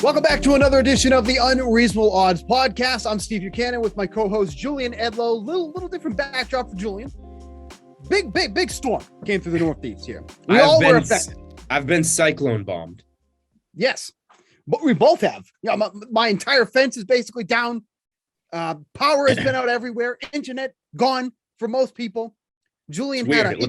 Welcome back to another edition of the Unreasonable Odds podcast. I'm Steve Buchanan with my co-host Julian Edlow. Little different backdrop for Julian. Big storm came through the Northeast here. We all were affected. I've been cyclone bombed. Yes, but we both have. Yeah, my entire fence is basically down. Power has been out everywhere. Internet gone for most people. Julian It's weird. had a It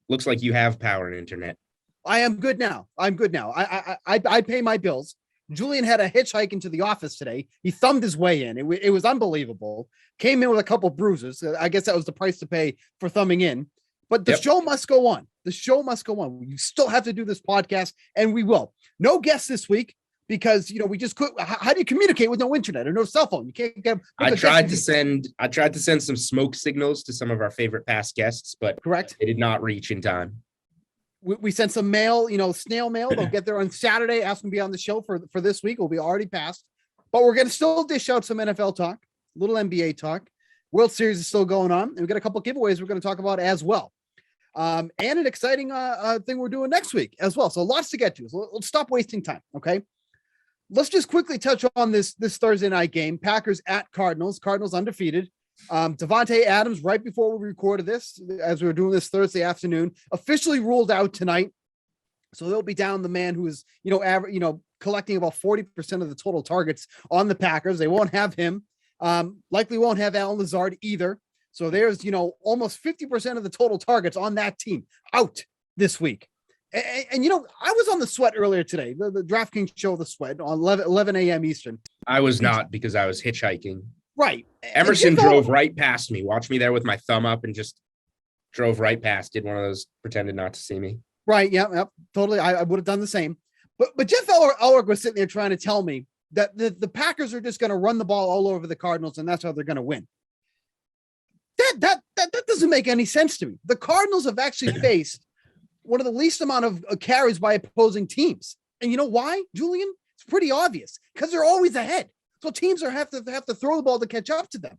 looks like you have power and internet. I am good now. I pay my bills. Julian had a hitchhike into the office today. He thumbed his way in. It was unbelievable. Came in with a couple bruises. I guess that was the price to pay for thumbing in. But the show must go on. The show must go on. You still have to do this podcast, and we will. No guests this week because we just could. How do you communicate with no internet or no cell phone? You can't get. I tried to send some smoke signals to some of our favorite past guests, but correct, they did not reach in time. We sent some mail, snail mail. They'll get there on Saturday. Ask them to be on the show for this week. We'll be already passed. But we're going to still dish out some NFL talk, a little NBA talk. World Series is still going on. And we've got a couple of giveaways we're going to talk about as well. And an exciting thing we're doing next week as well. So lots to get to. So let's stop wasting time, okay? Let's just quickly touch on this Thursday night game. Packers at Cardinals. Cardinals undefeated. Davante Adams, right before we recorded this, as we were doing this Thursday afternoon, officially ruled out tonight. So they'll be down the man who is, collecting about 40% of the total targets on the Packers. They won't have him. Likely won't have Allen Lazard either. So there's, almost 50% of the total targets on that team out this week. And I was on the Sweat earlier today, the DraftKings show, the Sweat on 11 a.m. Eastern. I was not because I was hitchhiking. Right. Emerson drove right past me. Watch me there with my thumb up and just drove right past. Did one of those, pretended not to see me. Right. Yeah. Totally. I would have done the same. But Jeff Elrick was sitting there trying to tell me that the Packers are just going to run the ball all over the Cardinals, and that's how they're going to win. That doesn't make any sense to me. The Cardinals have actually faced one of the least amount of carries by opposing teams. And you know why, Julian? It's pretty obvious. Because they're always ahead. So teams have to throw the ball to catch up to them.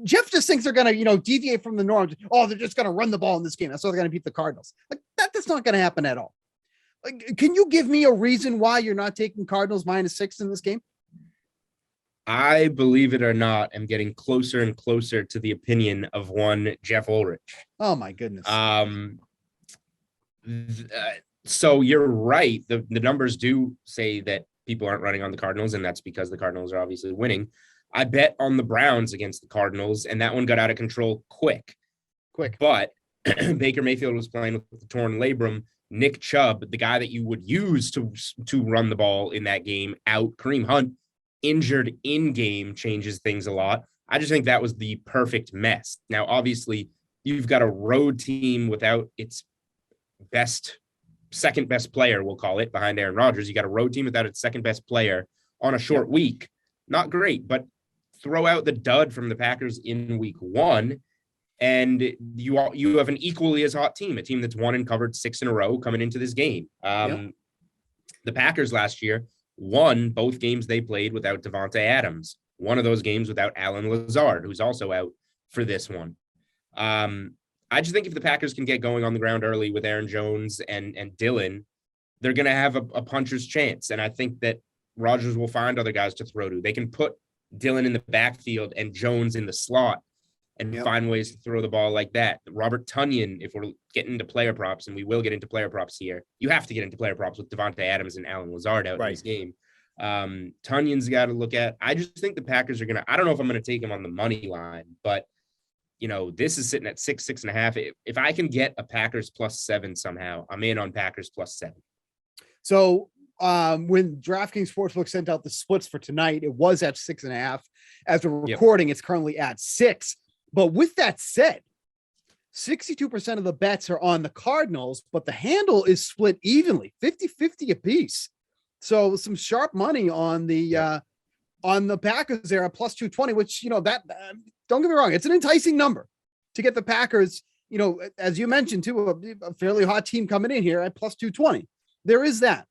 Jeff just thinks they're going to, deviate from the norm. Oh, they're just going to run the ball in this game. That's how they're going to beat the Cardinals. Like that's not going to happen at all. Like, can you give me a reason why you're not taking Cardinals -6 in this game? I, believe it or not, am getting closer and closer to the opinion of one Jeff Ulrich. Oh my goodness. So you're right. The numbers do say that people aren't running on the Cardinals, and that's because the Cardinals are obviously winning. I bet on the Browns against the Cardinals, and that one got out of control quick. But Baker Mayfield was playing with the torn labrum. Nick Chubb, the guy that you would use to run the ball in that game, out. Kareem Hunt, injured in game, changes things a lot. I just think that was the perfect mess. Now, obviously, you've got a road team without its second best player, we'll call it, behind Aaron Rodgers. You got a road team without its second best player on a short week. Not great, but throw out the dud from the Packers in week 1, and you have an equally as hot team, a team that's won and covered 6 in a row coming into this game. The Packers last year won both games they played without Davante Adams. One of those games without Allen Lazard, who's also out for this one. I just think if the Packers can get going on the ground early with Aaron Jones and Dillon, they're going to have a puncher's chance. And I think that Rodgers will find other guys to throw to. They can put Dillon in the backfield and Jones in the slot and find ways to throw the ball like that. Robert Tonyan, if we're getting into player props, and we will get into player props here, you have to get into player props with Davante Adams and Allen Lazard out in this game. Tonyan's got to look at. I just think the Packers are going to, I don't know if I'm going to take him on the money line, but this is sitting at 6.5. If I can get a Packers +7 somehow, I'm in on Packers +7. So when DraftKings Sportsbook sent out the splits for tonight, it was at 6.5. As we're recording, it's currently at 6. But with that said, 62% of the bets are on the Cardinals, but the handle is split evenly, 50-50 apiece. So some sharp money on the Packers there at +220, which, that don't get me wrong, it's an enticing number to get the Packers, as you mentioned too, a fairly hot team coming in here at +220. There is that.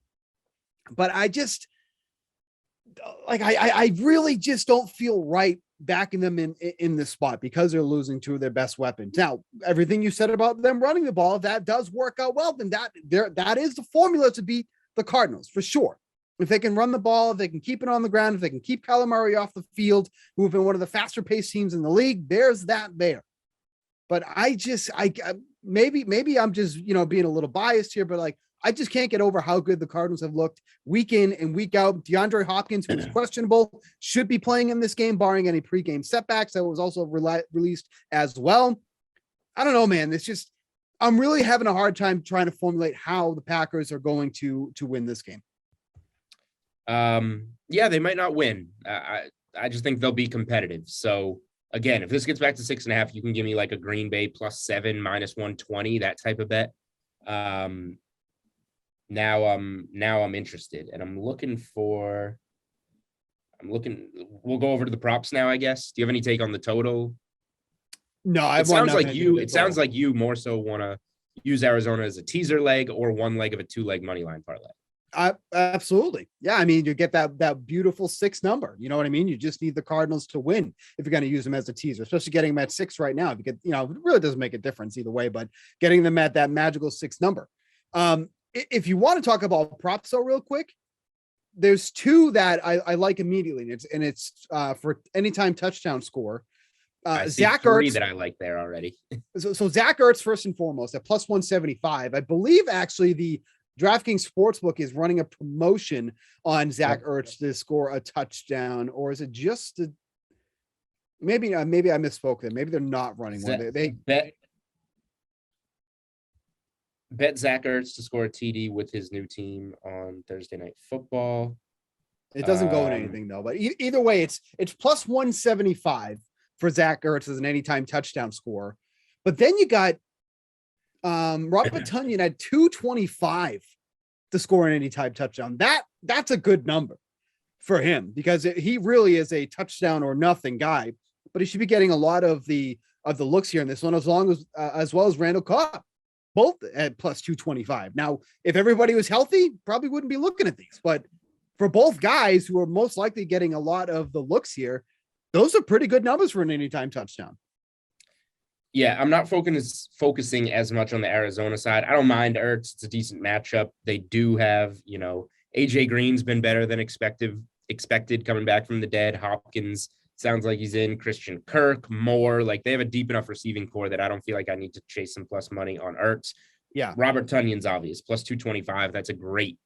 But I just I really just don't feel right backing them in this spot because they're losing two of their best weapons. Now, everything you said about them running the ball, if that does work out well, then that is the formula to beat the Cardinals for sure. If they can run the ball, if they can keep it on the ground, if they can keep Kyler Murray off the field, who have been one of the faster paced teams in the league, there's that there. But maybe I'm just, being a little biased here, but like, I just can't get over how good the Cardinals have looked week in and week out. DeAndre Hopkins, who was questionable, should be playing in this game, barring any pregame setbacks. That was also released as well. I don't know, man. It's just, I'm really having a hard time trying to formulate how the Packers are going to win this game. Yeah, they might not win. I just think they'll be competitive. So again, if this gets back to 6.5, you can give me like a Green Bay +7, -120, that type of bet. Now I'm interested, and we'll go over to the props now, I guess. Do you have any take on the total? No, it sounds like you more so want to use Arizona as a teaser leg or one leg of a 2-leg money line parlay. Absolutely. Yeah. I mean, you get that beautiful 6 number. You know what I mean? You just need the Cardinals to win if you're going to use them as a teaser, especially getting them at 6 right now. Because, it really doesn't make a difference either way, but getting them at that magical 6 number. If you want to talk about props though, real quick, there's 2 that I like immediately. And it's for anytime touchdown score. Zach Ertz that I like there already. so Zach Ertz first and foremost at +175. I believe actually the DraftKings Sportsbook is running a promotion on Zach Ertz to score a touchdown, or is it just maybe I misspoke there. Maybe they're not running one. They bet Zach Ertz to score a TD with his new team on Thursday Night Football. It doesn't go in anything though, but either way, it's +175 for Zach Ertz as an anytime touchdown score. But then you got Robert Tonyan at 225 to score an anytime touchdown. That's a good number for him because he really is a touchdown or nothing guy, but he should be getting a lot of the looks here in this one, as well as Randall Cobb, both at +225. Now, if everybody was healthy, probably wouldn't be looking at these, but for both guys who are most likely getting a lot of the looks here, those are pretty good numbers for an anytime touchdown. Yeah, I'm not focusing as much on the Arizona side. I don't mind Ertz. It's a decent matchup. They do have, AJ Green's been better than expected coming back from the dead. Hopkins sounds like he's in. Christian Kirk, Moore. Like, they have a deep enough receiving core that I don't feel like I need to chase some plus money on Ertz. Yeah. Robert Tonyan's obvious, +225. That's a great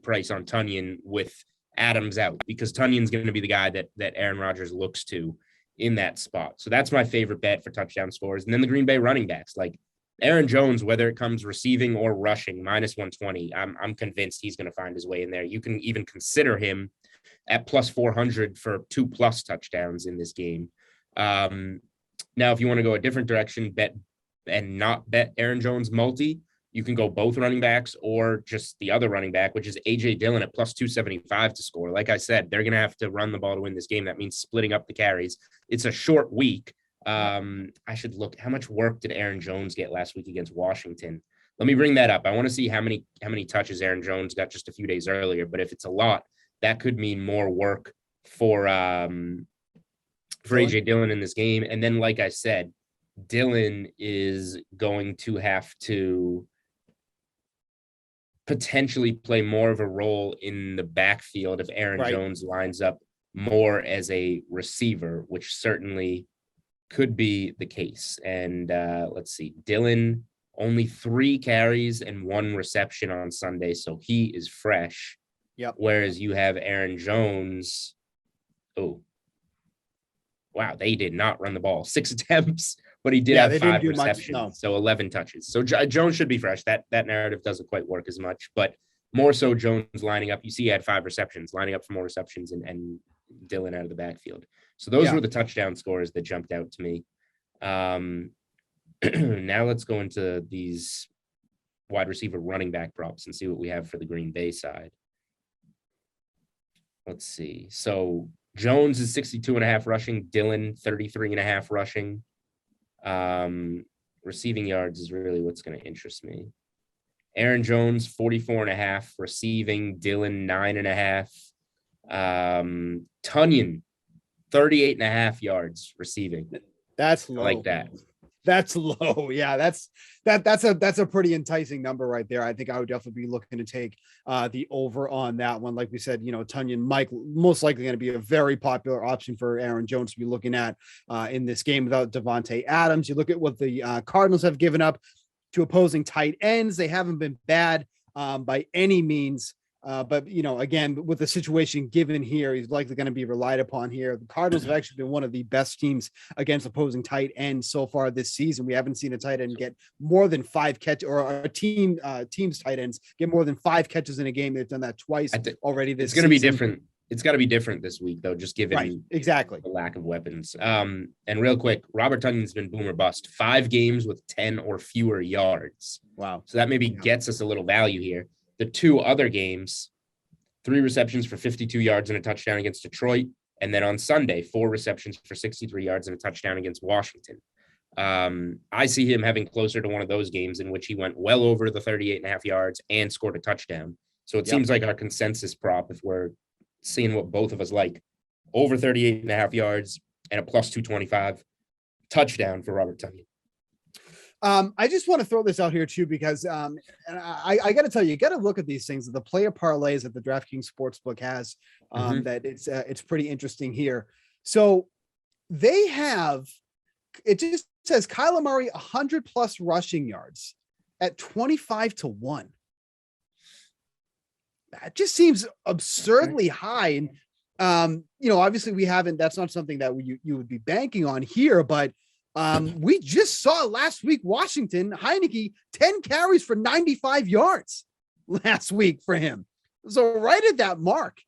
price on Tonyan with Adams out, because Tonyan's going to be the guy that Aaron Rodgers looks to in that spot. So that's my favorite bet for touchdown scores. And then the Green Bay running backs, like Aaron Jones, whether it comes receiving or rushing, -120, I'm convinced he's going to find his way in there. You can even consider him at +400 for 2+ touchdowns in this game. Now, if you want to go a different direction, bet and not bet Aaron Jones multi, you can go both running backs or just the other running back, which is A.J. Dillon at +275 to score. Like I said, they're going to have to run the ball to win this game. That means splitting up the carries. It's a short week. I should look. How much work did Aaron Jones get last week against Washington? Let me bring that up. I want to see how many touches Aaron Jones got just a few days earlier. But if it's a lot, that could mean more work for A.J. Dillon in this game. And then, like I said, Dillon is going to have to potentially play more of a role in the backfield if Aaron Jones lines up more as a receiver, which certainly could be the case. And let's see, Dillon only 3 carries and 1 reception on Sunday, so he is fresh. Yep. Whereas you have Aaron Jones. Oh, wow, they did not run the ball. 6 attempts, but he did have 5 receptions, so 11 touches. So Jones should be fresh. That narrative doesn't quite work as much, but more so Jones lining up. You see he had 5 receptions, lining up for more receptions, and Dillon out of the backfield. So those were the touchdown scores that jumped out to me. Now let's go into these wide receiver running back props and see what we have for the Green Bay side. Let's see. So Jones is 62.5 rushing, Dillon 33.5 rushing. Receiving yards is really what's going to interest me. Aaron Jones 44.5 receiving, Dillon 9.5. Tonyan 38.5 yards receiving. That's low. I like that. That's low. Yeah, that's a pretty enticing number right there. I think I would definitely be looking to take the over on that one. Like we said, Tunyon Mike most likely going to be a very popular option for Aaron Jones to be looking at in this game without Devontae Adams. You look at what the Cardinals have given up to opposing tight ends. They haven't been bad by any means. But again, with the situation given here, he's likely going to be relied upon here. The Cardinals have actually been one of the best teams against opposing tight ends so far this season. We haven't seen a tight end get more than 5 catches, or a team's tight ends get more than 5 catches in a game. They've done that twice already this season. It's going to be different. It's got to be different this week, though, just given exactly the lack of weapons. And real quick, Robert Tunyon's been boom or bust. 5 games with 10 or fewer yards. Wow. So that maybe gets us a little value here. The 2 other games, 3 receptions for 52 yards and a touchdown against Detroit. And then on Sunday, 4 receptions for 63 yards and a touchdown against Washington. I see him having closer to one of those games in which he went well over the 38.5 yards and scored a touchdown. So it seems like our consensus prop, if we're seeing what both of us like, over 38.5 yards and a plus 225 touchdown for Robert Tonyan. I just want to throw this out here too, because and I got to tell you, got to look at these things. The player parlays that the DraftKings Sportsbook has, that it's pretty interesting here. So they have, it just says Kyler Murray 100 plus rushing yards at 25-1. That just seems absurdly high. And obviously that's not something that you would be banking on here, but we just saw last week, Washington, Heineke, 10 carries for 95 yards last week for him. So right at that mark,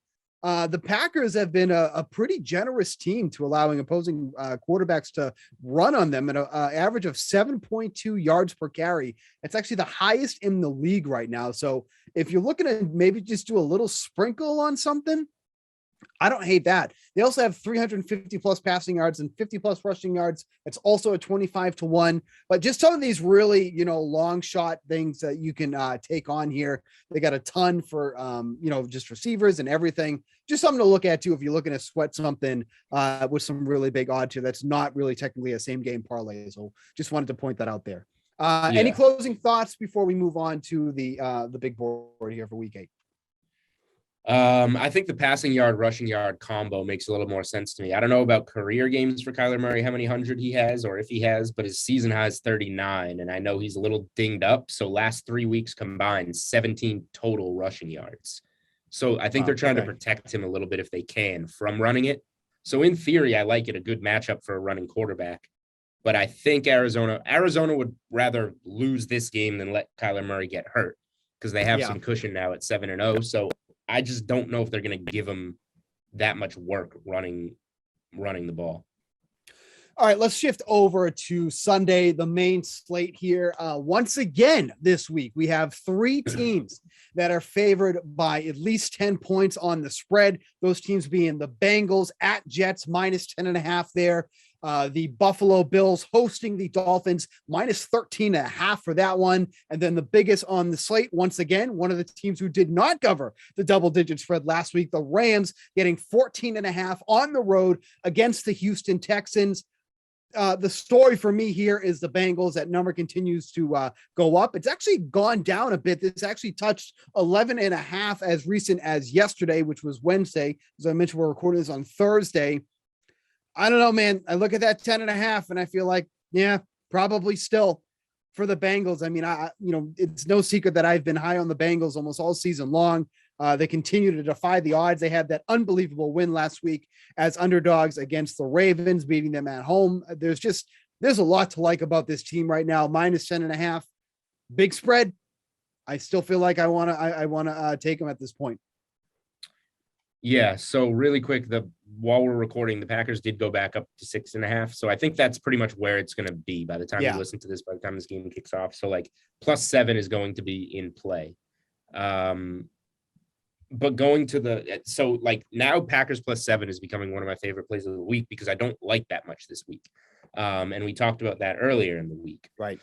the Packers have been a pretty generous team to allowing opposing quarterbacks to run on them at an average of 7.2 yards per carry. It's actually the highest in the league right now. So if you're looking to maybe just do a little sprinkle on something, I don't hate that. They also have 350 plus passing yards and 50 plus rushing yards. It's also a 25-1, but just some of these really, long shot things that you can take on here. They got a ton for, just receivers and everything. Just something to look at too, if you're looking to sweat something with some really big odds here. That's not really technically a same game parlay. So just wanted to point that out there. Any closing thoughts before we move on to the big board here for week 8? I think the passing yard, rushing yard combo makes a little more sense to me. I don't know about career games for Kyler Murray, how many 100 he has, or if he has, but his season high is 39. And I know he's a little dinged up. So last 3 weeks combined, 17 total rushing yards. So I think they're trying to protect him a little bit if they can from running it. So in theory, I like it, a good matchup for a running quarterback. But I think Arizona would rather lose this game than let Kyler Murray get hurt, because they have some cushion now at 7-0. So I just don't know if they're going to give him that much work running the ball. All right, let's shift over to Sunday, the main slate here. Once again, this week, we have 3 teams that are favored by at least 10 points on the spread. Those teams being the Bengals at Jets, minus 10.5 there. The Buffalo Bills hosting the Dolphins, minus 13.5 for that one. And then the biggest on the slate, once again, one of the teams who did not cover the double-digit spread last week, the Rams, getting 14.5 on the road against the Houston Texans. The story for me here is the Bengals. That number continues to go up. It's actually gone down a bit. This actually touched 11.5 as recent as yesterday, which was Wednesday. As I mentioned, we're recording this on Thursday. I don't know, man. I look at that 10.5 and I feel like, probably still for the Bengals. I mean, it's no secret that I've been high on the Bengals almost all season long. They continue to defy the odds. They had that unbelievable win last week as underdogs against the Ravens, beating them at home. There's a lot to like about this team right now. Minus 10.5, big spread. I still feel like I want to take them at this point. Yeah. So really quick, while we're recording, the Packers did go back up to 6.5. So I think that's pretty much where it's going to be by the time you listen to this, by the time this game kicks off. So like +7 is going to be in play. But going to now Packers +7 is becoming one of my favorite plays of the week, because I don't like that much this week. And we talked about that earlier in the week. Right.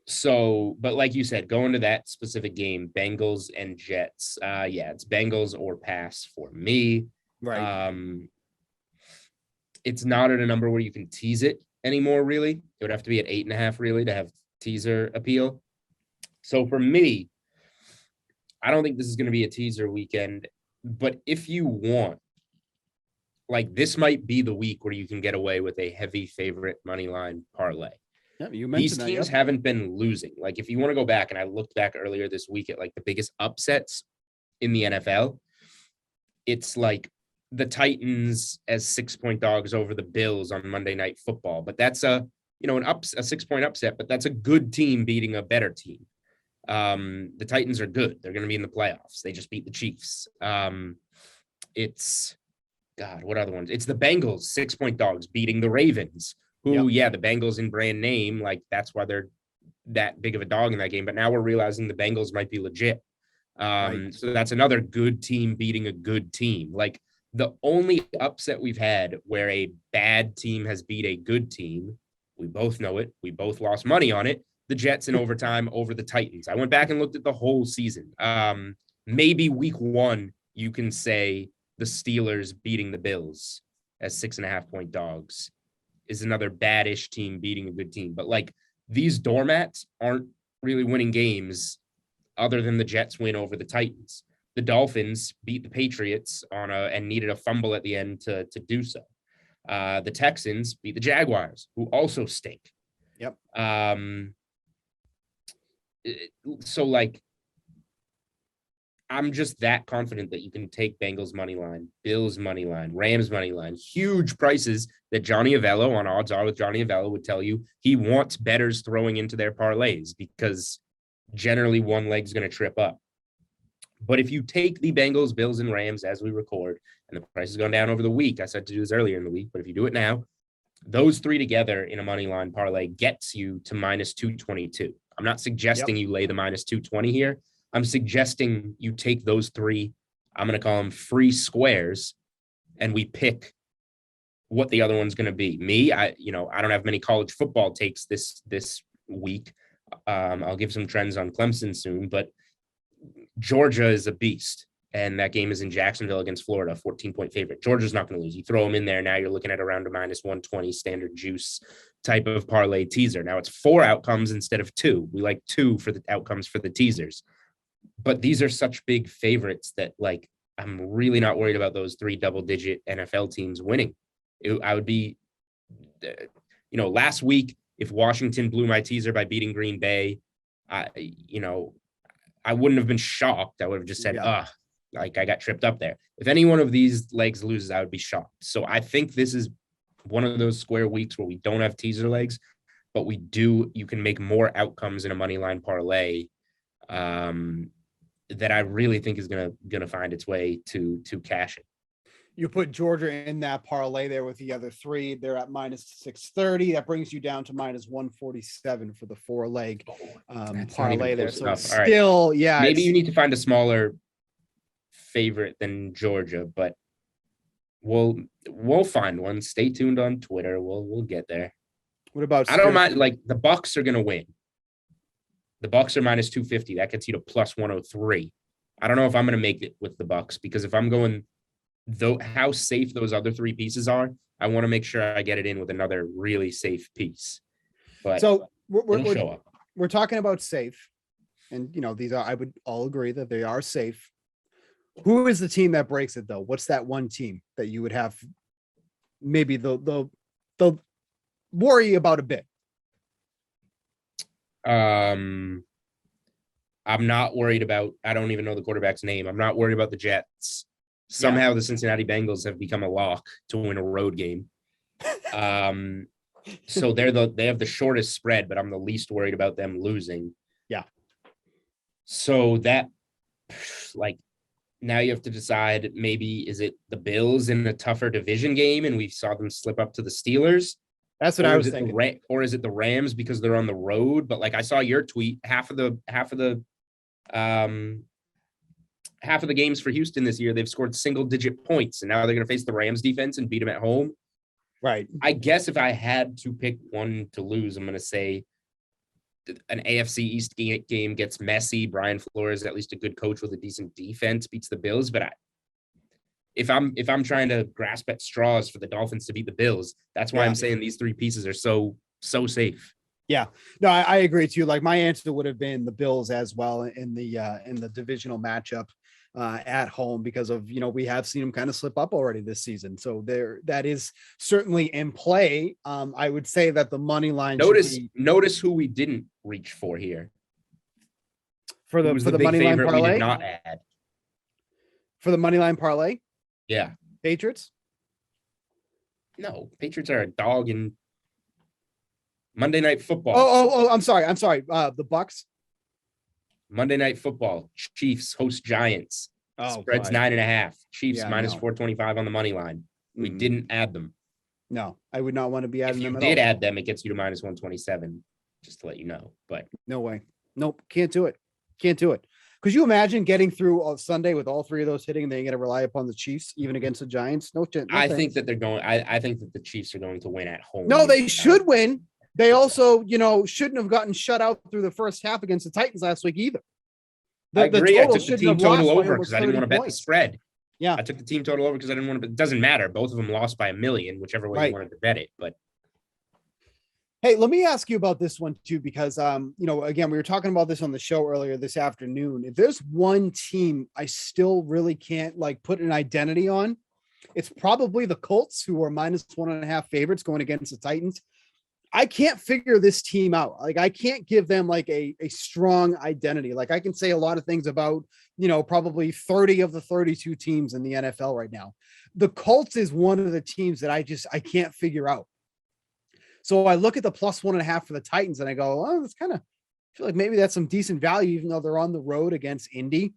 So, but like you said, going to that specific game, Bengals and Jets. It's Bengals or pass for me. Right. It's not at a number where you can tease it. anymore, really. It would have to be at 8.5, really, to have teaser appeal. So for me, I don't think this is going to be a teaser weekend. But if you want, like, this might be the week where you can get away with a heavy favorite money line parlay. Yeah, you These mentioned teams that. haven't been losing. Like, if you want to go back, and I looked back earlier this week at like the biggest upsets in the NFL, it's like the Titans as 6-point dogs over the Bills on Monday Night Football. But that's a 6-point upset, but that's a good team beating a better team. The Titans are good. They're going to be in the playoffs. They just beat the Chiefs. It's God, what other ones? It's the Bengals, 6-point dogs beating the Ravens, who, the Bengals in brand name, like that's why they're that big of a dog in that game. But now we're realizing the Bengals might be legit. So that's another good team beating a good team. Like the only upset we've had where a bad team has beat a good team, we both know it. We both lost money on it. The Jets in overtime over the Titans. I went back and looked at the whole season. Maybe week 1, you can say the Steelers beating the Bills as 6.5-point dogs is another bad-ish team beating a good team. But like these doormats aren't really winning games other than the Jets win over the Titans. The Dolphins beat the Patriots and needed a fumble at the end to do so. The Texans beat the Jaguars, who also stink. Yep. So like, I'm just that confident that you can take Bengals money line, Bills money line, Rams money line, huge prices that Johnny Avello on Odds Are with Johnny Avello would tell you he wants bettors throwing into their parlays because generally one leg's going to trip up. But if you take the Bengals, Bills, and Rams as we record, and the price has gone down over the week, I said to do this earlier in the week, but if you do it now, those three together in a money line parlay gets you to minus 222. I'm not suggesting you lay the minus 220 here. I'm suggesting you take those three, I'm going to call them free squares, and we pick what the other one's going to be. Me, I don't have many college football takes this week. I'll give some trends on Clemson soon, but Georgia is a beast, and that game is in Jacksonville against Florida, 14-point favorite. Georgia's not going to lose. You throw them in there, now you're looking at around a minus 120 standard juice type of parlay teaser. Now it's 4 outcomes instead of 2. We like 2 for the outcomes for the teasers. But these are such big favorites that, like, I'm really not worried about those 3 double-digit NFL teams winning. I would be, last week, if Washington blew my teaser by beating Green Bay, I wouldn't have been shocked. I would have just said, I got tripped up there. If any one of these legs loses, I would be shocked. So I think this is one of those square weeks where we don't have teaser legs, but you can make more outcomes in a money line parlay that I really think is gonna find its way to cash it. You put Georgia in that parlay there with the other 3. They're at minus 630. That brings you down to minus 147 for the 4-leg parlay there. So still, right. Maybe you need to find a smaller favorite than Georgia, but we'll find one. Stay tuned on Twitter. We'll get there. What about? I don't mind. Like the Bucks are gonna win. The Bucks are minus 250. That gets you to plus 103. I don't know if I'm gonna make it with the Bucks because if I'm going. Though how safe those other 3 pieces are, I want to make sure I get it in with another really safe piece. But so we're talking about safe, and these are, I would all agree that they are safe. Who is the team that breaks it though? What's that one team that you would have maybe the worry about a bit? I'm not worried about. I don't even know the quarterback's name. I'm not worried about the Jets. Somehow the Cincinnati Bengals have become a lock to win a road game. So they have the shortest spread, but I'm the least worried about them losing. Yeah. So that, like, now you have to decide, maybe is it the Bills in a tougher division game and we saw them slip up to the Steelers? That's what I was thinking. Or is it the Rams because they're on the road? But like I saw your tweet, half of the games for Houston this year, they've scored single-digit points, and now they're going to face the Rams defense and beat them at home. Right. I guess if I had to pick one to lose, I'm going to say an AFC East game gets messy. Brian Flores, at least a good coach with a decent defense, beats the Bills. But if I'm trying to grasp at straws for the Dolphins to beat the Bills, that's why I'm saying these three pieces are so safe. Yeah, no, I agree too. Like my answer would have been the Bills as well in the divisional matchup at home because of, we have seen them kind of slip up already this season. So that is certainly in play. I would say that the money line notice who we didn't reach for here. For the money line parlay, we did not add. For the money line parlay? Yeah. Patriots? No, Patriots are a dog in Monday Night Football. Oh, I'm sorry. The Bucks. Monday Night Football. Chiefs host Giants. Spreads 9.5. Chiefs minus 425 on the money line. We didn't add them. No, I would not want to be adding them. If you did add them, it gets you to minus 127. Just to let you know. But no way. Nope. Can't do it. Could you imagine getting through Sunday with all three of those hitting and then you got to rely upon the Chiefs even against the Giants? No I think that they're going. I think that the Chiefs are going to win at home. No, they should win. They also, shouldn't have gotten shut out through the first half against the Titans last week either. I agree. I took the team total over because I didn't want to bet the spread. Yeah, I took the team total over because I didn't want to. It doesn't matter. Both of them lost by $1 million, whichever way you wanted to bet it. But hey, let me ask you about this one too, because again, we were talking about this on the show earlier this afternoon. If there's one team I still really can't put an identity on, it's probably the Colts, who are minus 1.5 favorites going against the Titans. I can't figure this team out. I can't give them a strong identity. I can say a lot of things about, probably 30 of the 32 teams in the NFL right now. The Colts is one of the teams that I can't figure out. So I look at the plus 1.5 for the Titans and I go, oh, that's I feel like maybe that's some decent value, even though they're on the road against Indy.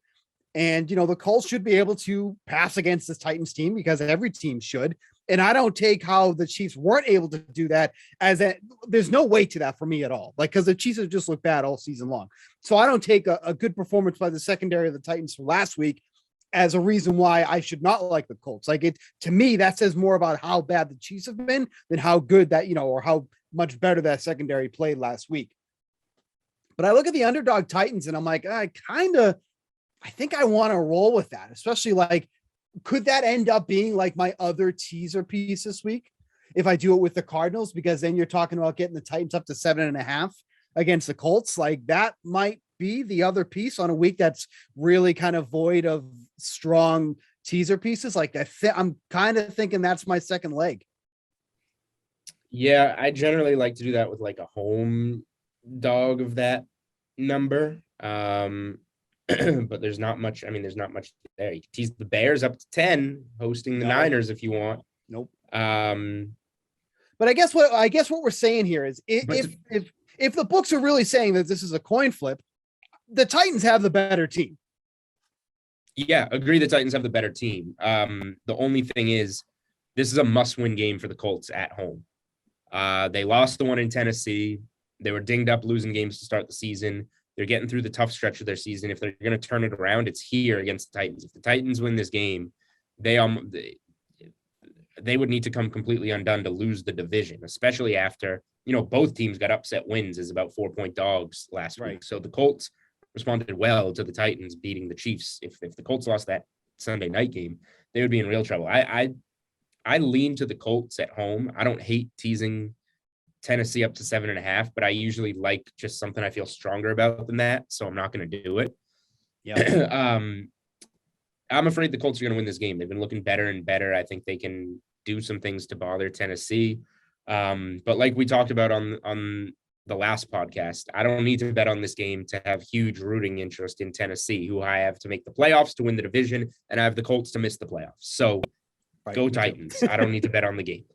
And, the Colts should be able to pass against this Titans team because every team should. And I don't take how the Chiefs weren't able to do that there's no weight to that for me at all. Because the Chiefs have just looked bad all season long. So I don't take a good performance by the secondary of the Titans from last week as a reason why I should not like the Colts. To me, that says more about how bad the Chiefs have been than how good that, or how much better that secondary played last week. But I look at the underdog Titans and I'm like, I think I want to roll with that, especially could that end up being my other teaser piece this week if I do it with the Cardinals? Because then you're talking about getting the Titans up to 7.5 against the Colts. That might be the other piece on a week that's really kind of void of strong teaser pieces. I'm kind of thinking that's my second leg. Yeah, I generally like to do that with a home dog of that number. But there's not much. There's not much there. You can tease the Bears up to 10, hosting the Niners if you want. Nope. But I guess what we're saying here is if the books are really saying that this is a coin flip, the Titans have the better team. Yeah, agree. The Titans have the better team. The only thing is, this is a must-win game for the Colts at home. They lost the one in Tennessee. They were dinged up losing games to start the season. They're getting through the tough stretch of their season. If they're going to turn it around, it's here against the Titans. If the Titans win this game, they would need to come completely undone to lose the division, especially after, both teams got upset wins as about 4-point dogs last week. So the Colts responded well to the Titans beating the Chiefs. If the Colts lost that Sunday night game, they would be in real trouble. I lean to the Colts at home. I don't hate teasing Tennessee up to 7.5, but I usually like just something I feel stronger about than that. So I'm not going to do it. Yeah. I'm afraid the Colts are going to win this game. They've been looking better and better. I think they can do some things to bother Tennessee. But like we talked about on the last podcast, I don't need to bet on this game to have huge rooting interest in Tennessee, who I have to make the playoffs to win the division, and I have the Colts to miss the playoffs. So go Titans. I don't need to bet on the game.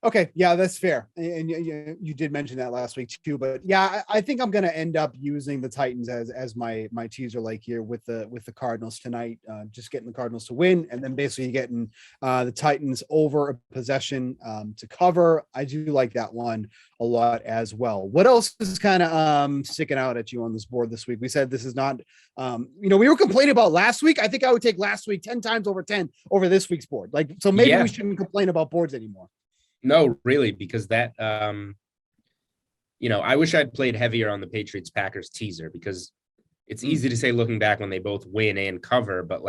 Okay. Yeah, that's fair. And you did mention that last week too, but yeah, I think I'm going to end up using the Titans as my teaser leg here with the Cardinals tonight, just getting the Cardinals to win. And then basically getting the Titans over a possession to cover. I do like that one a lot as well. What else is kind of sticking out at you on this board this week? We said this is not, we were complaining about last week. I think I would take last week 10 times over 10 over this week's board. So maybe we shouldn't complain about boards anymore. No, really, because that, I wish I'd played heavier on the Patriots Packers teaser, because it's easy to say looking back when they both win and cover, but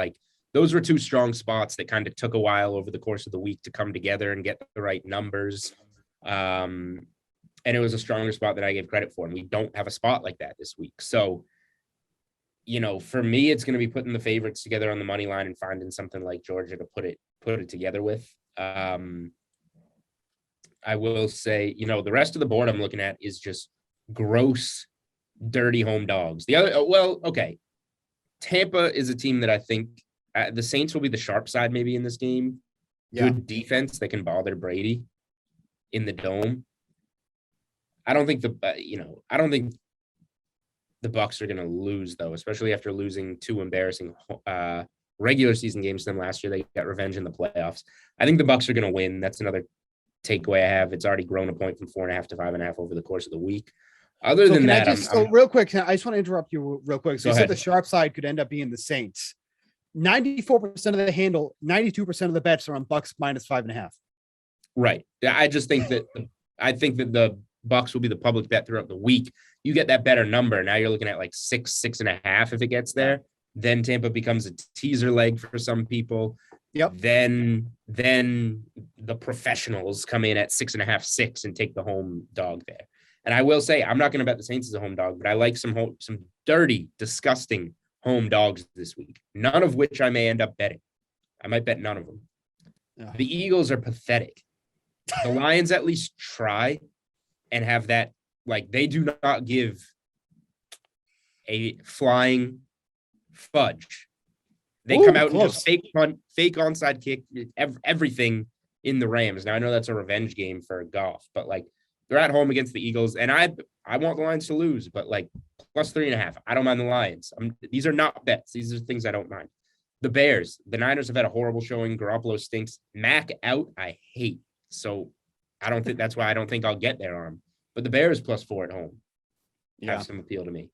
those were two strong spots that kind of took a while over the course of the week to come together and get the right numbers. And it was a stronger spot that I gave credit for. And we don't have a spot like that this week. So, for me, it's going to be putting the favorites together on the money line and finding something like Georgia to put it together with. I will say, the rest of the board I'm looking at is just gross, dirty home dogs. Okay. Tampa is a team that I think the Saints will be the sharp side maybe in this game. Yeah. Good defense that can bother Brady in the dome. I don't think the Bucs are going to lose, though, especially after losing two embarrassing regular season games to them last year. They got revenge in the playoffs. I think the Bucs are going to win. That's another takeaway I have. It's already grown a point from 4.5 to 5.5 over the course of the week. Other than that, real quick, I just want to interrupt you real quick. So you said the sharp side could end up being the Saints. 94% of the handle, 92% of the bets are on Bucs minus 5.5. Right. I just think that the Bucs will be the public bet throughout the week. You get that better number. Now you're looking at like 6.5 if it gets there. Then Tampa becomes a teaser leg for some people. Yep. Then the professionals come in at 6.5, 6 and take the home dog there. And I will say, I'm not going to bet the Saints as a home dog, but I like some dirty, disgusting home dogs this week, none of which I may end up betting. I might bet none of them. Yeah. The Eagles are pathetic. The Lions at least try and have that, like, they do not give a flying fudge. They come out and just fake punt, fake onside kick, everything in the Rams. Now, I know that's a revenge game for Goff, but, like, they're at home against the Eagles, and I want the Lions to lose, but, like, plus 3.5. I don't mind the Lions. These are not bets. These are things I don't mind. The Bears, the Niners have had a horrible showing. Garoppolo stinks. Mac out, I hate. So I don't think that's why I don't think I'll get there on them. But the Bears plus 4 at home have some appeal to me.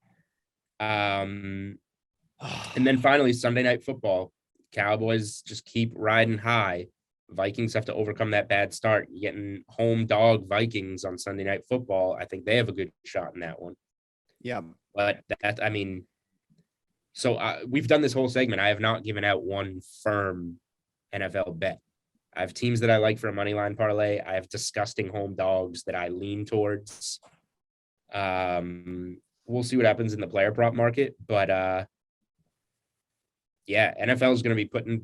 And then finally, Sunday Night Football. Cowboys just keep riding high. Vikings have to overcome that bad start. You're getting home dog Vikings on Sunday Night Football. I think they have a good shot in that one. Yeah. But we've done this whole segment. I have not given out one firm NFL bet. I have teams that I like for a money line parlay. I have disgusting home dogs that I lean towards. We'll see what happens in the player prop market. But, NFL is going to be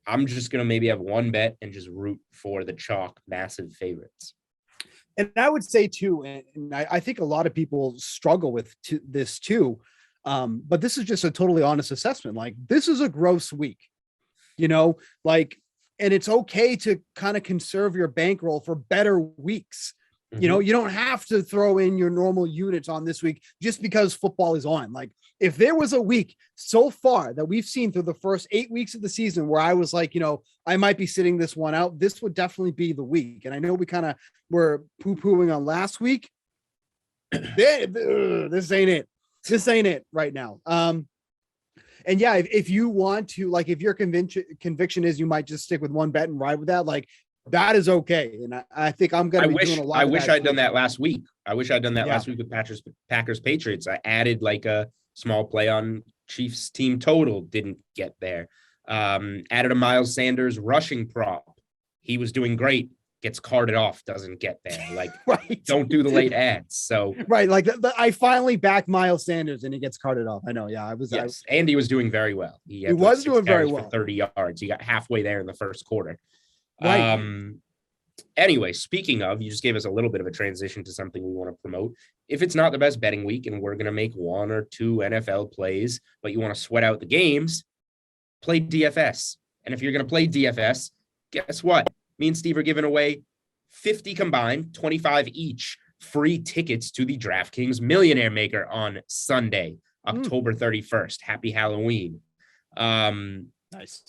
I'm just going to maybe have one bet and just root for the chalk massive favorites. And I would say too, and I think a lot of people struggle with this too, but this is just a totally honest assessment. Like, this is a gross week, and it's okay to kind of conserve your bankroll for better weeks. Mm-hmm. You don't have to throw in your normal units on this week just because football is on. Like, if there was a week so far that we've seen through the first 8 weeks of the season where I was like, I might be sitting this one out, this would definitely be the week. And I know we kind of were poo-pooing on last week. This ain't it. This ain't it right now. And yeah, if you want to, like, if your conviction is you might just stick with one bet and ride with that, like, that is okay. And I think I'm going to be doing a lot. I wish I'd done that last week. Last week with Packers Patriots. I added like a small play on Chiefs team total. Didn't get there. Added a Miles Sanders rushing prop. He was doing great. Gets carted off. Doesn't get there. Like, right. Don't do the late ads. So right. Like I finally backed Miles Sanders and he gets carted off. I know. Yeah. And he was doing very well. He was doing very well for 30 yards. He got halfway there in the first quarter. Right. Anyway, speaking of, you just gave us a little bit of a transition to something we want to promote. If it's not the best betting week and we're going to make one or two NFL plays, but you want to sweat out the games, play DFS. And if you're going to play DFS, guess what? Me and Steve are giving away 50 combined, 25 each free tickets to the DraftKings Millionaire Maker on Sunday, October 31st. Happy Halloween. Nice.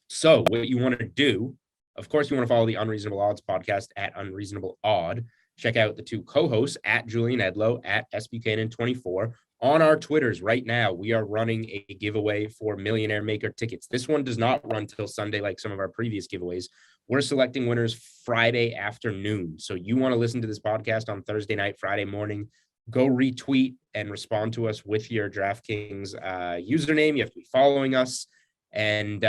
So what you want to do, of course, you want to follow the Unreasonable Odds podcast at Unreasonable Odd. Check out the two co-hosts at Julian Edlow at SBKN24 on our Twitters right now. We are running a giveaway for Millionaire Maker tickets. This one does not run till Sunday like some of our previous giveaways. We're selecting winners Friday afternoon. So you want to listen to this podcast on Thursday night, Friday morning, go retweet and respond to us with your DraftKings username. You have to be following us. And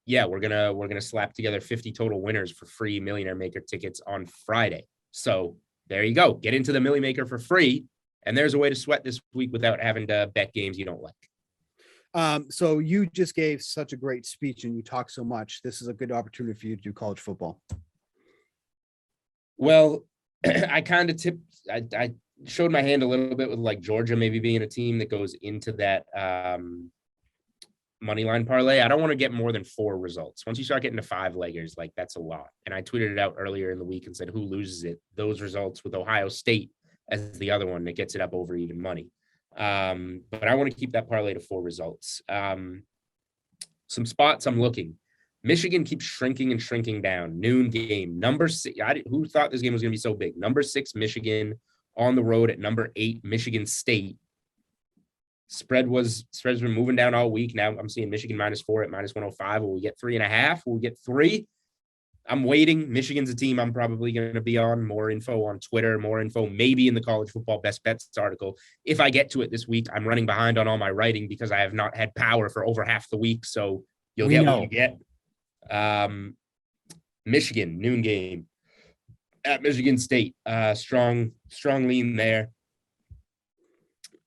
yeah, we're gonna slap together 50 total winners for free Millionaire Maker tickets on Friday. So there you go. Get into the Millie Maker for free, and there's a way to sweat this week without having to bet games you don't like. So you just gave such a great speech and you talk so much. This is a good opportunity for you to do college football. Well, I kind of I showed my hand a little bit with like Georgia maybe being a team that goes into that money line parlay. I don't want to get more than 4 results. Once you start getting to 5-leggers, like that's a lot. And I tweeted it out earlier in the week and said, who loses it? Those results with Ohio State as the other one that gets it up over even money. But I want to keep that parlay to 4 results. Some spots I'm looking. Michigan keeps shrinking and shrinking down. Noon game. Number 6. Who thought this game was going to be so big? Number 6, Michigan on the road at number 8, Michigan State. Spread's been moving down all week. Now I'm seeing Michigan -4 at -105. Will we get 3.5? Will we get 3? I'm waiting. Michigan's a team I'm probably going to be on. More info on Twitter, more info maybe in the college football best bets article. If I get to it this week, I'm running behind on all my writing because I have not had power for over half the week. So you'll get what you get. Michigan, noon game at Michigan State. Strong lean there.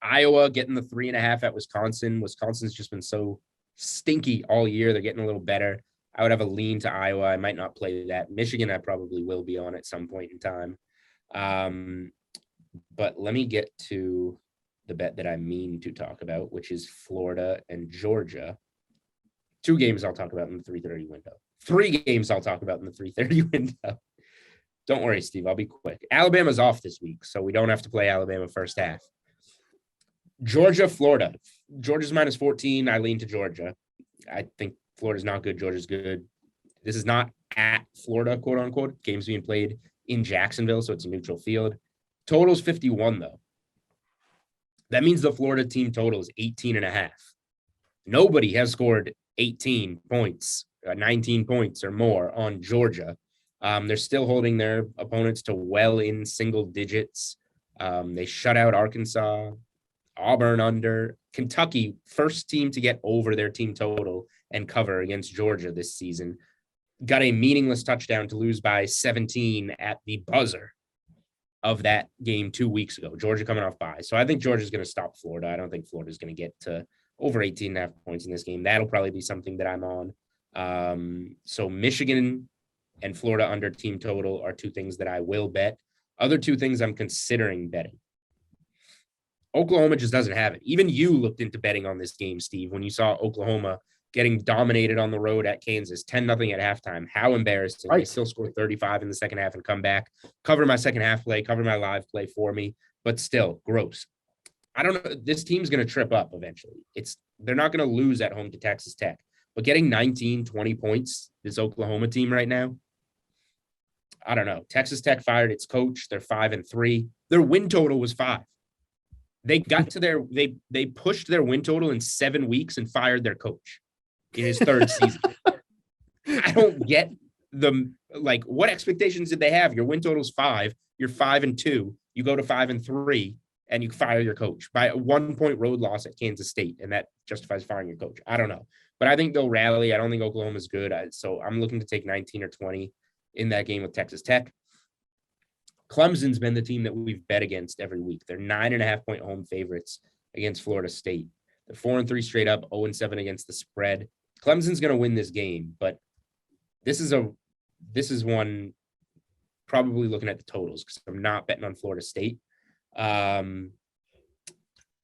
Iowa getting the 3.5 at Wisconsin. Wisconsin's just been so stinky all year. They're getting a little better. I would have a lean to Iowa. I might not play that. Michigan, I probably will be on at some point in time. But let me get to the bet that I mean to talk about, which is Florida and Georgia. 2 games I'll talk about in the 3:30 window. 3 games I'll talk about in the 3:30 window. Don't worry, Steve. I'll be quick. Alabama's off this week, so we don't have to play Alabama first half. Georgia, Florida. Georgia's -14. I lean to Georgia. I think Florida's not good. Georgia's good. This is not at Florida, quote unquote. Game's being played in Jacksonville, so it's a neutral field. Total's 51, though. That means the Florida team total is 18.5. Nobody has scored 18 points, 19 points or more on Georgia. They're still holding their opponents to well in single digits. They shut out Arkansas. Auburn under. Kentucky, first team to get over their team total and cover against Georgia this season. Got a meaningless touchdown to lose by 17 at the buzzer of that game 2 weeks ago. Georgia coming off bye. So I think Georgia's going to stop Florida. I don't think Florida's going to get to over 18.5 points in this game. That'll probably be something that I'm on. So Michigan and Florida under team total are 2 things that I will bet. Other 2 things I'm considering betting. Oklahoma just doesn't have it. Even you looked into betting on this game, Steve, when you saw Oklahoma getting dominated on the road at Kansas, 10-0 at halftime. How embarrassing. Right. They still scored 35 in the second half and come back, cover my second half play, cover my live play for me, but still gross. I don't know. This team's going to trip up eventually. They're not going to lose at home to Texas Tech, but getting 19, 20 points, this Oklahoma team right now, I don't know. Texas Tech fired its coach. They're 5-3. Their win total was 5. They got to they pushed their win total in 7 weeks and fired their coach in his 3rd season. I don't get what expectations did they have? Your win total is 5. You're 5-2. You go to 5-3 and you fire your coach by a 1-point road loss at Kansas State. And that justifies firing your coach. I don't know, but I think they'll rally. I don't think Oklahoma's good. So I'm looking to take 19 or 20 in that game with Texas Tech. Clemson's been the team that we've bet against every week. They're 9.5-point home favorites against Florida State. They're 4-3 straight up, 0-7 against the spread. Clemson's going to win this game, but this is one probably looking at the totals because I'm not betting on Florida State.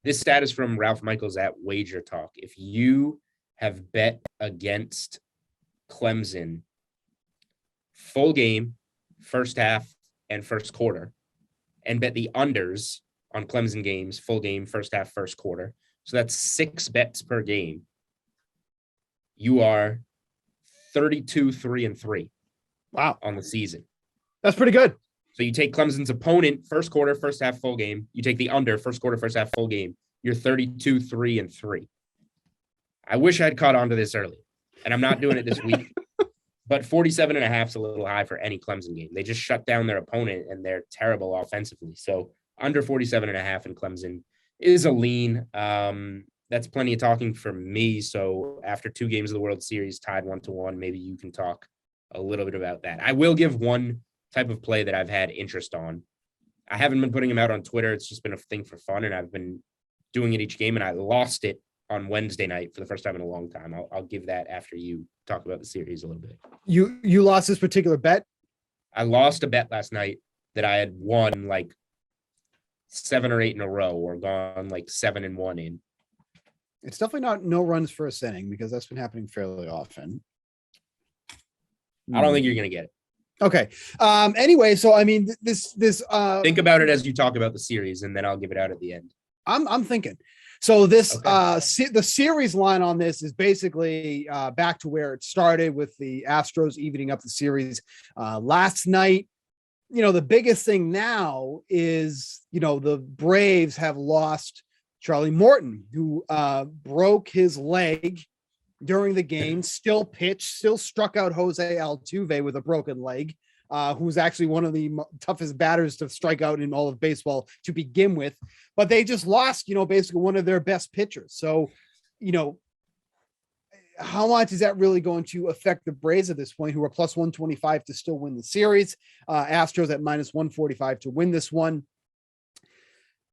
This stat is from Ralph Michaels at Wager Talk. If you have bet against Clemson full game, first half, and first quarter, and bet the unders on Clemson games, full game, first half, first quarter. So that's 6 bets per game. You are 32-3-3. Wow. On the season. That's pretty good. So you take Clemson's opponent, first quarter, first half, full game. You take the under, first quarter, first half, full game. You're 32-3-3. I wish I'd caught on to this earlier, and I'm not doing it this week. But 47.5 is a little high for any Clemson game. They just shut down their opponent, and they're terrible offensively. So under 47.5 in Clemson is a lean. that's plenty of talking for me. So after 2 games of the World Series tied 1-1, maybe you can talk a little bit about that. I will give one type of play that I've had interest on. I haven't been putting them out on Twitter. It's just been a thing for fun, and I've been doing it each game, and I lost it on Wednesday night for the first time in a long time. I'll give that after you talk about the series a little bit. You lost this particular bet? I lost a bet last night that I had won like 7 or 8 in a row, or gone like 7-1 in. It's definitely not no runs first inning, because that's been happening fairly often. I don't think you're going to get it. Okay. Anyway, so I mean, this think about it as you talk about the series, and then I'll give it out at the end. I'm thinking. So this Okay. the series line on this is basically back to where it started, with the Astros evening up the series last night. You know, the biggest thing now is, you know, the Braves have lost Charlie Morton, who broke his leg during the game, still pitched, still struck out Jose Altuve with a broken leg, who's actually one of the toughest batters to strike out in all of baseball to begin with. But they just lost, you know, basically one of their best pitchers. So, you know, how much is that really going to affect the Braves at this point, who are plus 125 to still win the series? Astros at minus 145 to win this one.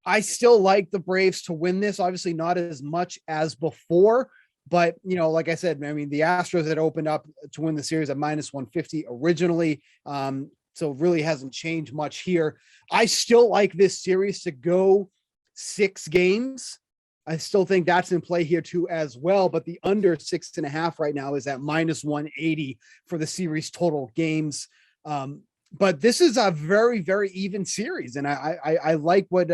I still like the Braves to win this, obviously not as much as before, but, you know, like I said, I mean, the Astros had opened up to win the series at minus 150 originally. So really hasn't changed much here. I still like this series to go 6 games. I still think that's in play here too as well, but the under 6.5 right now is at minus 180 for the series total games. But this is a very, very even series, and I like what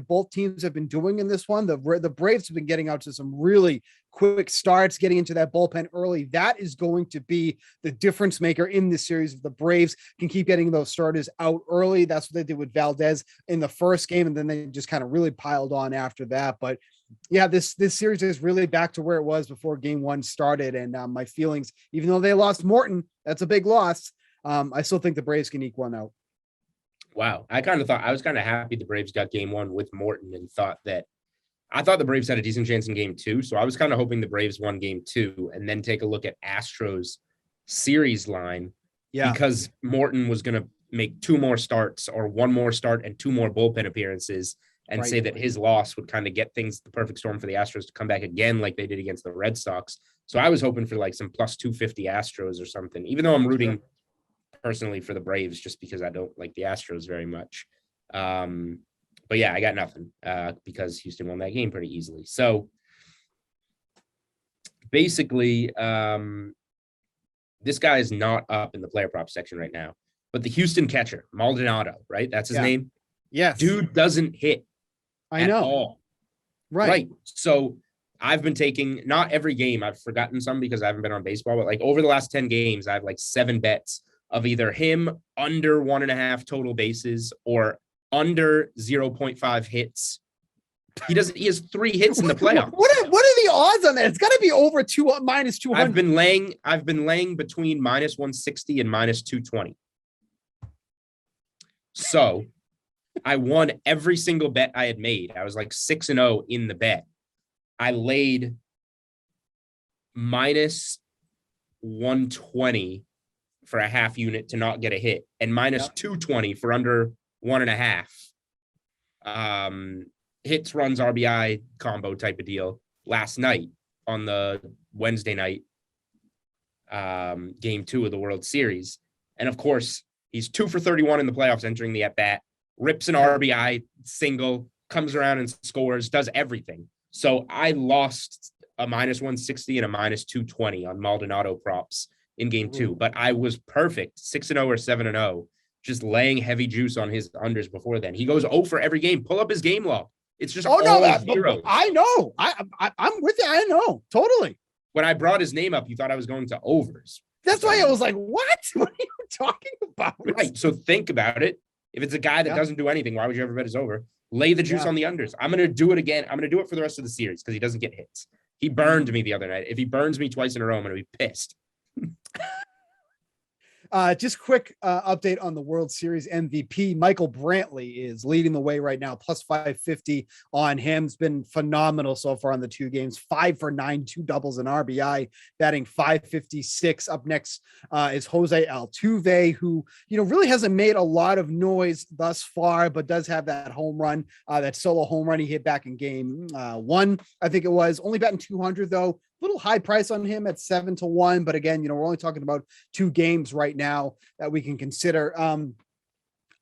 both teams have been doing in this one. The Braves have been getting out to some really quick starts, getting into that bullpen early. That is going to be the difference maker in this series. If the Braves can keep getting those starters out early, that's what they did with Valdez in the first game, and then they just kind of really piled on after that. But yeah, this series is really back to where it was before game 1 started, and my feelings, even though they lost Morton, that's a big loss. I still think the Braves can eke one out. Wow. I was kind of happy the Braves got game 1 with Morton, and thought the Braves had a decent chance in game 2. So I was kind of hoping the Braves won game 2 and then take a look at Astros series line. Yeah. Because Morton was going to make 2 more starts, or 1 more start and 2 more bullpen appearances, and say that his loss would kind of get things the perfect storm for the Astros to come back again like they did against the Red Sox. So I was hoping for like some plus 250 Astros or something, even though I'm rooting personally for the Braves just because I don't like the Astros very much. But yeah, I got nothing because Houston won that game pretty easily. So basically, this guy is not up in the player prop section right now, but the Houston catcher, Maldonado, right? That's his name. Yes. Dude doesn't hit. I know. All. Right. So I've been taking, not every game, I've forgotten some because I haven't been on baseball, but like over the last 10 games, I have like 7 bets of either him under 1.5 total bases or under 0.5 hits. He has 3 hits in the playoffs. What are the odds on that? It's got to be over minus 200. I've been laying between minus 160 and minus 220. So I won every single bet I had made. I was like 6-0 in the bet. I laid minus 120 for a half unit to not get a hit, and minus 220 for under 1.5. Hits, runs, RBI combo type of deal last night on the Wednesday night game 2 of the World Series. And of course, he's 2 for 31 in the playoffs entering the at-bat, rips an RBI single, comes around and scores, does everything. So I lost a minus 160 and a minus 220 on Maldonado props in game 2, but I was perfect, 6-0 or 7-0, just laying heavy juice on his unders before then. He goes 0 for every game. Pull up his game log. It's just zeros. I know. I'm with you. I know. Totally. When I brought his name up, you thought I was going to overs. That's why I was like, what? What are you talking about? Right. So think about it. If it's a guy that doesn't do anything, why would you ever bet his over? Lay the juice on the unders. I'm going to do it again. I'm going to do it for the rest of the series because he doesn't get hits. He burned me the other night. If he burns me twice in a row, I'm going to be pissed. Just quick update on the World Series MVP. Michael Brantley is leading the way right now, plus 550 on him. It's been phenomenal so far on the 2 games, 5 for 9, 2 doubles and RBI, batting 556. Up next is Jose Altuve, who, really hasn't made a lot of noise thus far, but does have that home run, that solo home run he hit back in game 1, I think it was. Only batting 200 though. Little high price on him at 7-1, but again, we're only talking about 2 games right now that we can consider.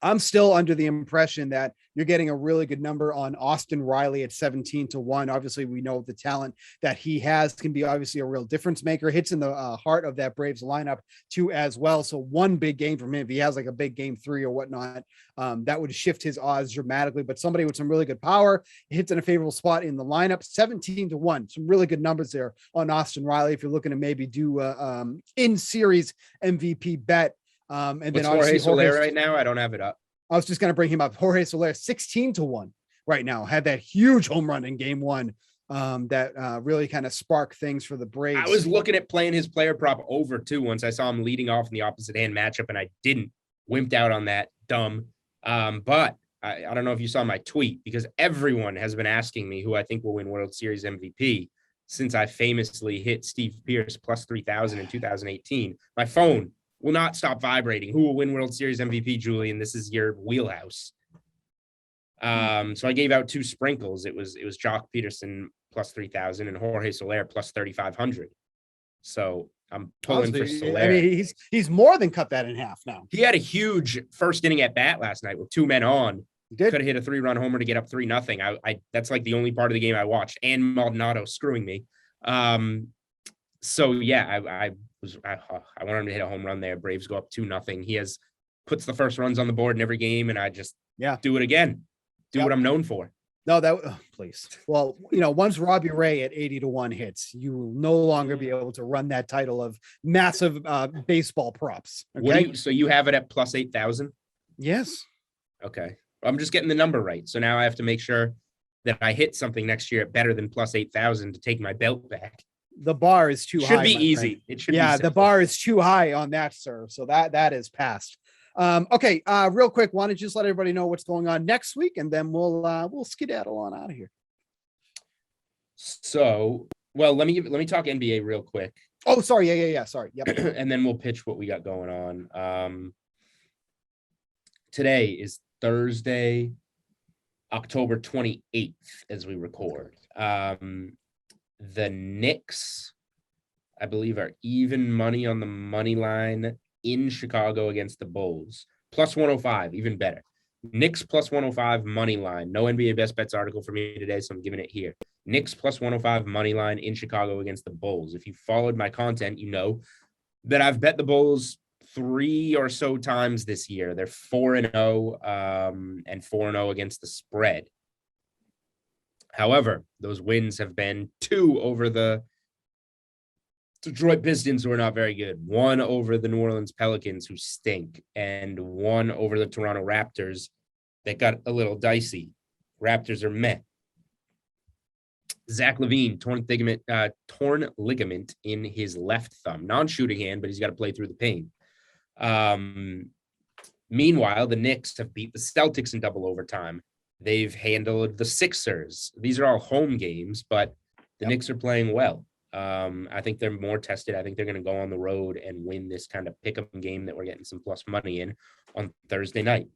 I'm still under the impression that you're getting a really good number on Austin Riley at 17-1. Obviously, we know the talent that he has can be obviously a real difference maker. Hits in the heart of that Braves lineup too as well. So one big game from him, if he has like a big game 3 or whatnot, that would shift his odds dramatically. But somebody with some really good power hits in a favorable spot in the lineup, 17-1. Some really good numbers there on Austin Riley if you're looking to maybe do in series MVP bet. And What's then Jorge Soler right now? I don't have it up. I was just going to bring him up. Jorge Soler, 16-1 right now. Had that huge home run in game 1 that really kind of sparked things for the Braves. I was looking at playing his player prop over too once I saw him leading off in the opposite hand matchup, and I didn't. Wimped out on that. Dumb. But I don't know if you saw my tweet, because everyone has been asking me who I think will win World Series MVP since I famously hit Steve Pearce plus 3,000 in 2018. My phone will not stop vibrating. Who will win World Series MVP, Julian? This is your wheelhouse. So I gave out 2 sprinkles. It was Jock Peterson plus 3,000 and Jorge Soler plus 3,500. So I'm pulling for Soler. I mean, he's more than cut that in half now. He had a huge first inning at bat last night with 2 men on. Could have hit a 3-run homer to get up 3-0. I that's like the only part of the game I watched, and Maldonado screwing me. So yeah, I wanted him to hit a home run there. Braves go up 2-0. He puts the first runs on the board in every game, and I just do it again. Do what I'm known for. No, please. Well, once Robbie Ray at 80-1 hits, you will no longer be able to run that title of massive baseball props. Okay. So you have it at plus 8,000? Yes. Okay. I'm just getting the number right. So now I have to make sure that I hit something next year at better than plus 8,000 to take my belt back. The bar is too high. Should be easy. Friend. It should be simple. The bar is too high on that, sir. So that is passed. Okay, real quick, want to just let everybody know what's going on next week, and then we'll skedaddle on out of here. So, well, let me talk NBA real quick. Oh, sorry, yeah, sorry, yep. And then we'll pitch what we got going on. Today is Thursday, October 28th, as we record. The Knicks, I believe, are even money on the money line in Chicago against the Bulls. Plus 105, even better. Knicks plus 105 money line. No NBA best bets article for me today, so I'm giving it here. Knicks plus 105 money line in Chicago against the Bulls. If you followed my content, you know that I've bet the Bulls 3 or so times this year. They're 4-0 and 4-0 against the spread. However, those wins have been 2 over the Detroit Pistons, who are not very good, 1 over the New Orleans Pelicans, who stink, and 1 over the Toronto Raptors that got a little dicey. Raptors are meh. Zach LaVine, torn ligament in his left thumb. Non-shooting hand, but he's got to play through the pain. Meanwhile, the Knicks have beat the Celtics in double overtime. They've handled the Sixers. These are all home games, but the Knicks are playing well. I think they're more tested. I think they're going to go on the road and win this kind of pick-up game that we're getting some plus money in on Thursday night.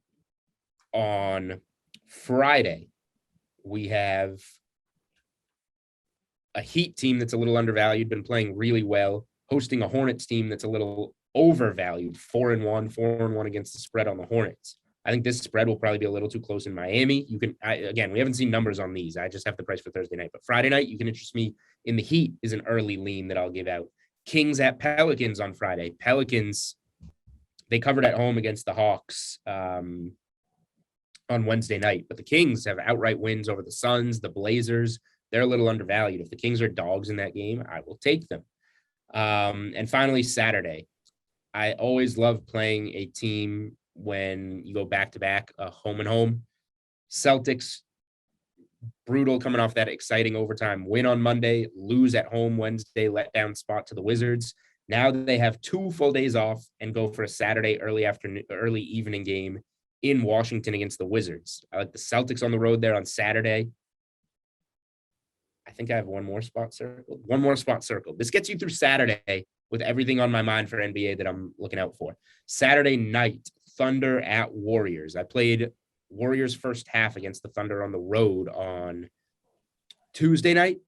On Friday, we have a Heat team that's a little undervalued, been playing really well, hosting a Hornets team that's a little overvalued, 4-1 against the spread on the Hornets. I think this spread will probably be a little too close in Miami. Again, we haven't seen numbers on these. I just have the price for Thursday night. But Friday night, you can interest me in the Heat is an early lean that I'll give out. Kings at Pelicans on Friday. Pelicans, they covered at home against the Hawks on Wednesday night. But the Kings have outright wins over the Suns, the Blazers. They're a little undervalued. If the Kings are dogs in that game, I will take them. And finally, Saturday. I always love playing a team when you go back-to-back, home and home. Celtics, brutal coming off that exciting overtime win on Monday, lose at home Wednesday, let down spot to the Wizards. Now they have 2 full days off and go for a Saturday early evening game in Washington against the Wizards. I like the Celtics on the road there on Saturday. I think I have one more spot circled. This gets you through Saturday with everything on my mind for NBA that I'm looking out for. Saturday night, Thunder at Warriors. I played Warriors first half against the Thunder on the road on Tuesday night.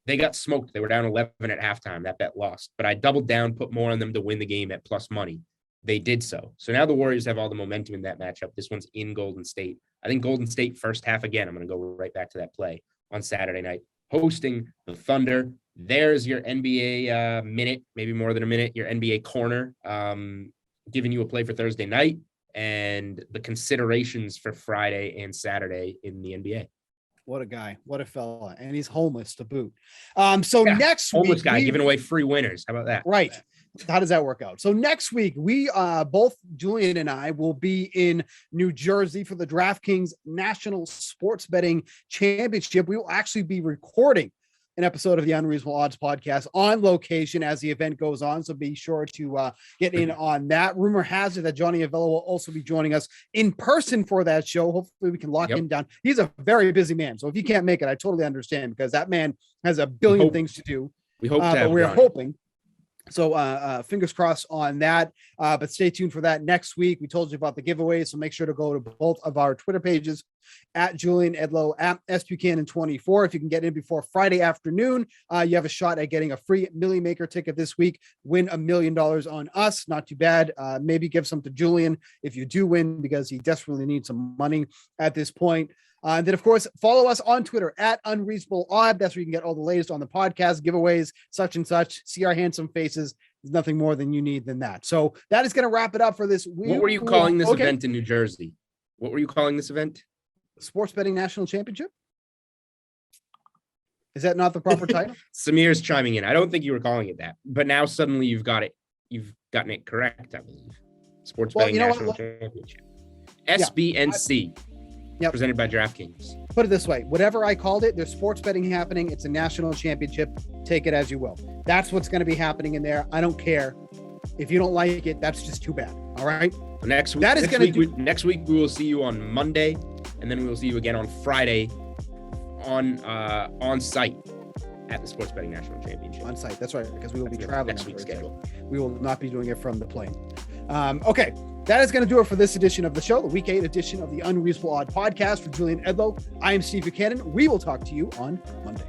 They got smoked. They were down 11 at halftime. That bet lost. But I doubled down, put more on them to win the game at plus money. They did so. So now the Warriors have all the momentum in that matchup. This one's in Golden State. I think Golden State first half again. I'm going to go right back to that play on Saturday night, hosting the Thunder. There's your NBA minute, maybe more than a minute, your NBA corner, giving you a play for Thursday night and the considerations for Friday and Saturday in the NBA. What a guy. What a fella. And he's homeless to boot. Next week. Homeless guy giving away free winners. How about that? Right. How does that work out? So next week, we both Julian and I will be in New Jersey for the DraftKings National Sports Betting Championship. We will actually be recording an episode of the Unreasonable Odds podcast on location as the event goes on. So be sure to get in on that. Rumor has it that Johnny Avello will also be joining us in person for that show. Hopefully we can lock him down. He's a very busy man. So if you can't make it, I totally understand because that man has a billion things to do. We hope but we're hoping. So fingers crossed on that, but stay tuned for that next week. We told you about the giveaway, so make sure to go to both of our Twitter pages at Julian Edlow, at SBuchanan24. If you can get in before Friday afternoon, you have a shot at getting a free Millie Maker ticket this week. Win $1 million on us. Not too bad. Maybe give some to Julian if you do win because he desperately needs some money at this point. And then, of course, follow us on Twitter at Unreasonable Odd. That's where you can get all the latest on the podcast, giveaways, such and such. See our handsome faces. There's nothing more than you need than that. So that is going to wrap it up for this week. What were you calling this event in New Jersey? What were you calling this event? Sports Betting National Championship? Is that not the proper title? Samir's chiming in. I don't think you were calling it that, but now suddenly you've got it. You've gotten it correct, I believe. Sports Betting National Championship. SBNC. Yep. Presented by DraftKings. Put it this way, whatever I called it, there's sports betting happening. It's a national championship. Take it as you will. That's what's going to be happening in there. I don't care. If you don't like it, that's just too bad. All right. Next week, next week we will see you on Monday, and then we will see you again on Friday on site at the Sports Betting National Championship. On site. That's right, because we will be traveling next week's schedule. We will not be doing it from the plane. Okay. That is going to do it for this edition of the show, the Week 8 edition of the Unreasonable Odd podcast. For Julian Edlow, I am Steve Buchanan. We will talk to you on Monday.